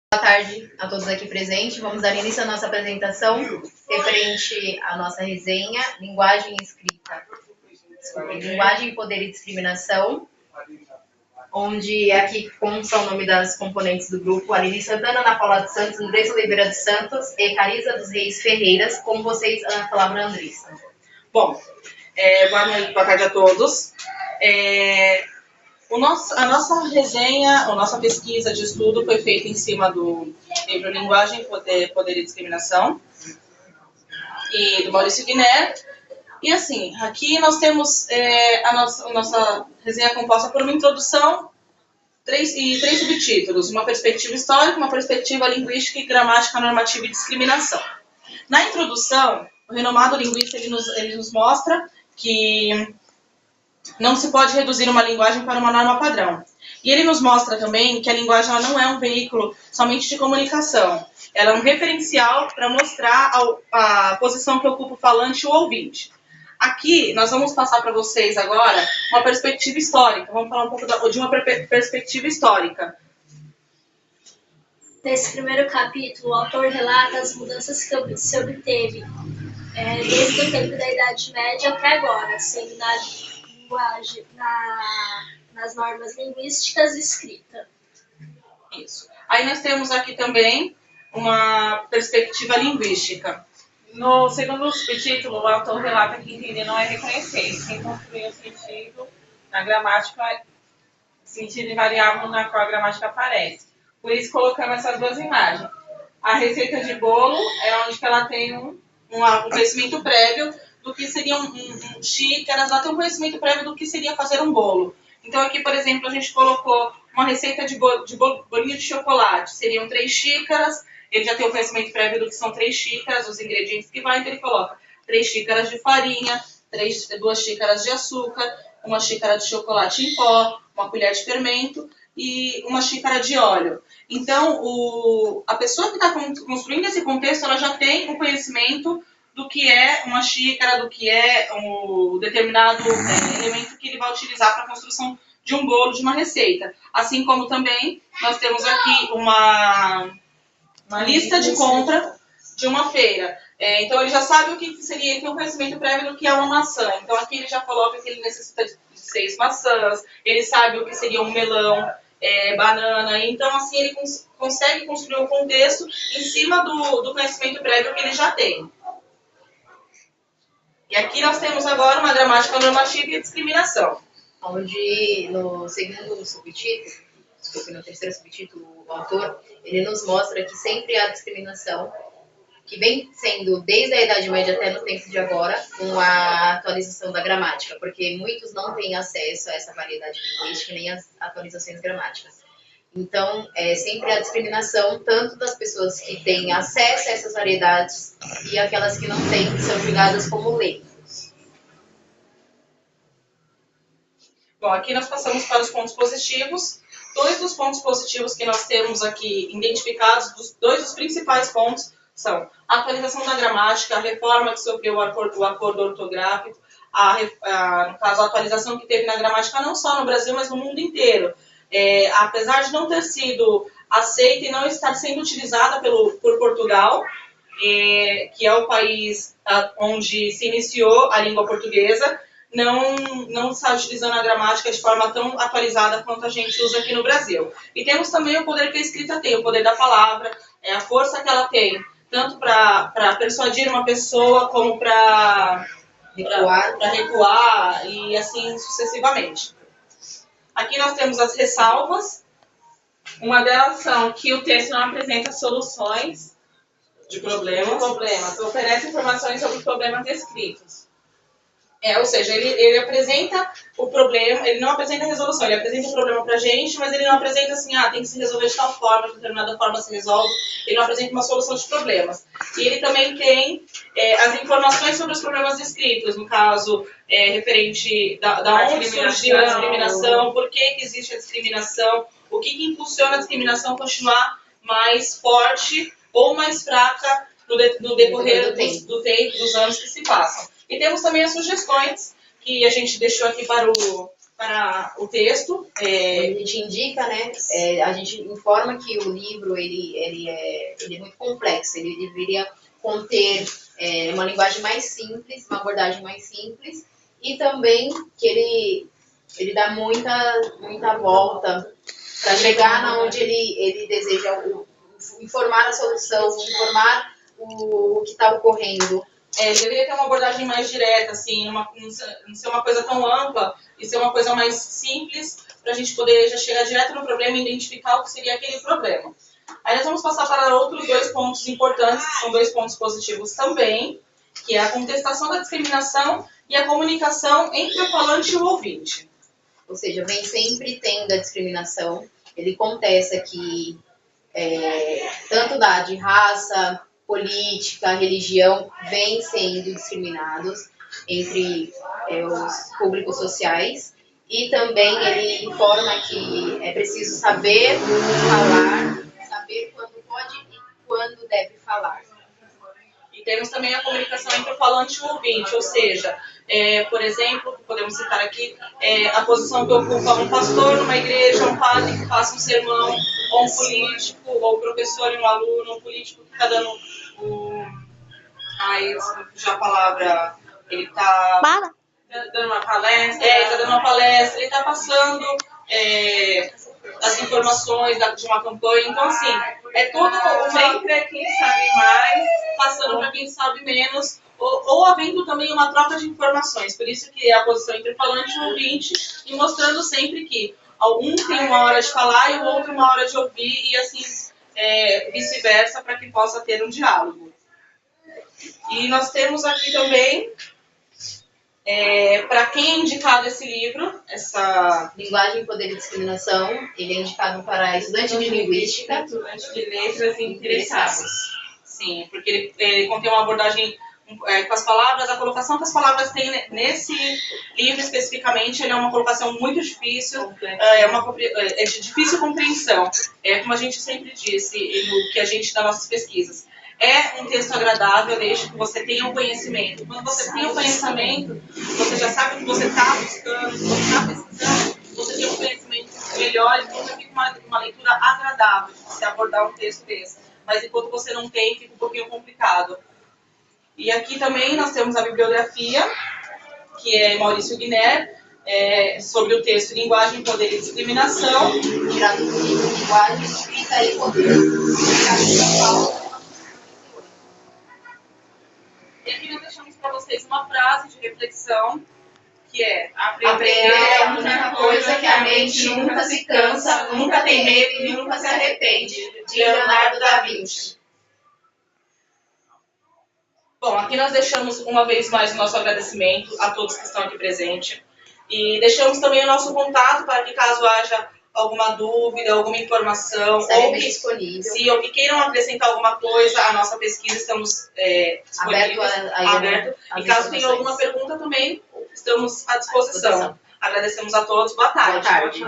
Boa tarde a todos aqui presentes. Vamos dar início à nossa apresentação referente à nossa resenha Linguagem e Escrita. Linguagem, Poder e Discriminação, onde aqui constam o nome das componentes do grupo: Aline Santana, Ana Paula dos Santos, Andressa Oliveira dos Santos e Carisa dos Reis Ferreiras. Com vocês, a palavra Andressa. Bom, boa tarde a todos. A nossa resenha, a nossa pesquisa de estudo foi feita em cima do livro Linguagem, Poder e Discriminação, e do Maurício Guiner. E assim, aqui nós temos a nossa resenha composta por uma introdução e três subtítulos: uma perspectiva histórica, uma perspectiva linguística e gramática normativa e discriminação. Na introdução, o renomado linguista ele nos mostra que não se pode reduzir uma linguagem para uma norma padrão. E ele nos mostra também que a linguagem ela não é um veículo somente de comunicação. Ela é um referencial para mostrar a posição que ocupa o falante e o ouvinte. Aqui, nós vamos passar para vocês agora uma perspectiva histórica. Vamos falar um pouco de uma perspectiva histórica. Nesse primeiro capítulo, o autor relata as mudanças que se obteve desde o tempo da Idade Média até agora, sendo na linguagem, nas normas linguísticas e escrita. Isso. Aí nós temos aqui também uma perspectiva linguística. No segundo subtítulo, o autor relata que entender não é reconhecer, sem construir o sentido na gramática, sentido invariável na qual a gramática aparece. Por isso colocamos essas duas imagens. A receita de bolo é onde ela tem um conhecimento prévio do que seria xícaras, ela tem um conhecimento prévio do que seria fazer um bolo. Então aqui, por exemplo, a gente colocou uma receita de bolinho de chocolate. Seriam 3 xícaras, ele já tem o conhecimento prévio do que são 3 xícaras, os ingredientes que vai, então ele coloca 3 xícaras de farinha, 2 xícaras de açúcar, 1 xícara de chocolate em pó, 1 colher de fermento e 1 xícara de óleo. Então, a pessoa que está construindo esse contexto, ela já tem um conhecimento do que é uma xícara, do que é um determinado elemento que ele vai utilizar para a construção de um bolo, de uma receita. Assim como também nós temos aqui uma lista de compra de uma feira. Então ele já sabe o que seria, ele tem um conhecimento prévio do que é uma maçã. Então aqui ele já coloca que ele necessita de 6 maçãs, ele sabe o que seria um melão, banana. Então assim ele consegue construir um contexto em cima do conhecimento prévio que ele já tem. E aqui nós temos agora uma gramática normativa e discriminação. Onde no segundo subtítulo, no terceiro subtítulo, o autor, ele nos mostra que sempre há discriminação, que vem sendo desde a Idade Média até no tempo de agora, com a atualização da gramática, porque muitos não têm acesso a essa variedade linguística nem as atualizações gramáticas. Então, sempre há discriminação, tanto das pessoas que têm acesso a essas variedades e aquelas que não têm, que são julgadas como leigos. Bom, aqui nós passamos para os pontos positivos. 2 dos pontos positivos que nós temos aqui identificados, 2 dos principais pontos, são a atualização da gramática, a reforma que sofreu o acordo ortográfico, no caso, a atualização que teve na gramática não só no Brasil, mas no mundo inteiro. Apesar de não ter sido aceita e não estar sendo utilizada por Portugal, que é o país onde se iniciou a língua portuguesa, não está utilizando a gramática de forma tão atualizada quanto a gente usa aqui no Brasil. E temos também o poder que a escrita tem, o poder da palavra, a força que ela tem, tanto para persuadir uma pessoa como para recuar e assim sucessivamente. Aqui nós temos as ressalvas. Uma delas são que o texto não apresenta soluções de problemas, oferece informações sobre problemas descritos. Ou seja, ele apresenta o problema, ele não apresenta a resolução, ele apresenta o problema pra gente, mas ele não apresenta assim, tem que se resolver de tal forma, de determinada forma se resolve, ele não apresenta uma solução de problemas. E ele também tem as informações sobre os problemas descritos, no caso, referente da onde surgiu a discriminação, por que existe a discriminação, o que impulsiona a discriminação a continuar mais forte ou mais fraca no decorrer do tempo, dos anos que se passam. E temos também as sugestões, que a gente deixou aqui para para o texto. A gente indica, né? A gente informa que o livro ele é muito complexo, ele deveria conter uma linguagem mais simples, uma abordagem mais simples, e também que ele dá muita volta para chegar na onde ele deseja informar a solução, informar o que está ocorrendo. Deveria ter uma abordagem mais direta, assim, não ser uma coisa tão ampla e ser uma coisa mais simples, para a gente poder já chegar direto no problema e identificar o que seria aquele problema. Aí nós vamos passar para outros 2 pontos importantes, que são 2 pontos positivos também, que é a contestação da discriminação e a comunicação entre o falante e o ouvinte. Ou seja, vem sempre tendo a discriminação. Ele contesta que tanto de raça, política, religião, vem sendo discriminados entre os públicos sociais. E também ele informa que é preciso saber falar, saber quando pode e quando deve falar. E temos também a comunicação entre o falante e o ouvinte, ou seja, por exemplo, podemos citar aqui a posição que ocupa um pastor numa igreja, um padre que faça um sermão, ou um político, ou um professor e um aluno, um político que está dando já a palavra, ele está Dando uma palestra. Está dando uma palestra, ele está passando as informações de uma campanha. Então, assim, Sempre é quem sabe mais, passando para quem sabe menos, ou havendo também uma troca de informações. Por isso que é a posição entre o falante e o ouvinte, e mostrando sempre que um tem uma hora de falar e o outro uma hora de ouvir, e assim vice-versa, para que possa ter um diálogo. E nós temos aqui também, para quem é indicado esse livro, essa Linguagem, Poder e Discriminação, ele é indicado para estudante de linguística, estudante de letras e interessados. Sim, porque ele contém uma abordagem com as palavras, a colocação que as palavras têm nesse livro especificamente, ele é uma colocação muito difícil, é de difícil compreensão. Como a gente sempre disse, no que a gente dá nossas pesquisas. É um texto agradável, desde que você tenha um conhecimento. Quando você tem o conhecimento, você já sabe o que você está buscando, o que você está pesquisando, você tem um conhecimento melhor, então já fica uma leitura agradável de você abordar um texto desse. Mas enquanto você não tem, fica um pouquinho complicado. E aqui também nós temos a bibliografia, que é Maurício Guiner, sobre o texto Linguagem, Poder e Discriminação. tirado do livro Linguagem, Escrita e Poder. E aqui nós deixamos para vocês uma frase de reflexão, que é: Aprender é a única coisa que a mente nunca se cansa, nunca tem medo e nunca se arrepende. De Leonardo da Vinci. Bom, aqui nós deixamos uma vez mais o nosso agradecimento a todos que estão aqui presentes. E deixamos também o nosso contato para que, caso haja alguma dúvida, alguma informação, ou que queiram acrescentar alguma coisa à nossa pesquisa, estamos disponíveis, aberto. E caso tenha alguma pergunta também, estamos à disposição. Agradecemos a todos. Boa tarde. Boa tarde.